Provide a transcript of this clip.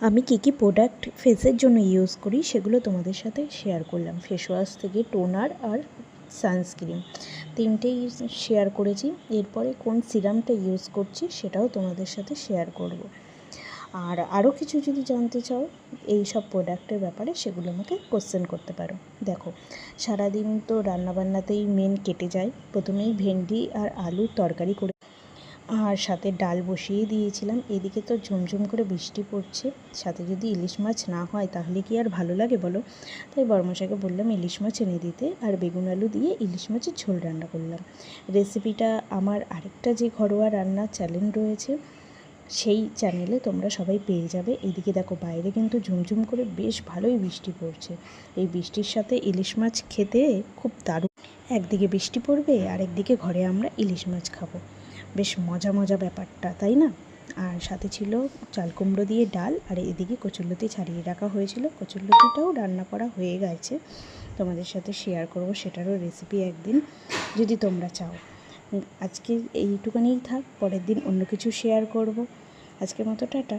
আমি কী প্রোডাক্ট ফেসের জন্য ইউজ করি সেগুলো তোমাদের সাথে শেয়ার করলাম। ফেস ওয়াশ থেকে টোনার আর সানস্ক্রিন তিনটেই শেয়ার করেছি। এরপরে কোন সিরামটা ইউজ করছি সেটাও তোমাদের সাথে শেয়ার করব। আর আরও কিছু যদি জানতে চাও এই সব প্রোডাক্টের ব্যাপারে সেগুলো আমাকে কোশ্চেন করতে পারো। দেখো, সারাদিন তো রান্নাবান্নাতেই মেন কেটে যায়। প্রথমেই ভেন্ডি আর আলুর তরকারি করে আর সাথে ডাল বসিয়ে দিয়েছিলাম। এদিকে তো ঝুমঝুম করে বৃষ্টি পড়ছে, সাথে যদি ইলিশ মাছ না হয় তাহলে কি আর ভালো লাগে বলো। তাই বড়মশাইকে বললাম ইলিশ মাছ এনে দিতে, আর বেগুন আলু দিয়ে ইলিশ মাছের ঝোল রান্না করলাম। রেসিপিটা আমার আরেকটা যে ঘরোয়া রান্নার চ্যানেল রয়েছে সেই চ্যানেলে তোমরা সবাই পেয়ে যাবে। এদিকে দেখো, বাইরে কিন্তু ঝুমঝুম করে বেশ ভালোই বৃষ্টি পড়ছে। এই বৃষ্টির সাথে ইলিশ মাছ খেতে খুব দারুণ। একদিকে বৃষ্টি পড়বে আর একদিকে ঘরে আমরা ইলিশ মাছ খাবো। বেশ মজা মজা ব্যাপারটা, তাই না? আর সাথে ছিল চাল কুমড়ো দিয়ে ডাল, আর এদিকে কচুরলতি ছাড়িয়ে রাখা হয়েছিল। কচুরলতিটাও রান্না করা হয়ে গেছে, তোমাদের সাথে শেয়ার করব সেটারও রেসিপি একদিন যদি তোমরা চাও। আজকে এইটুকানিই থাক, পরের দিন অন্য কিছু শেয়ার করব। আজকের মতো টাটা।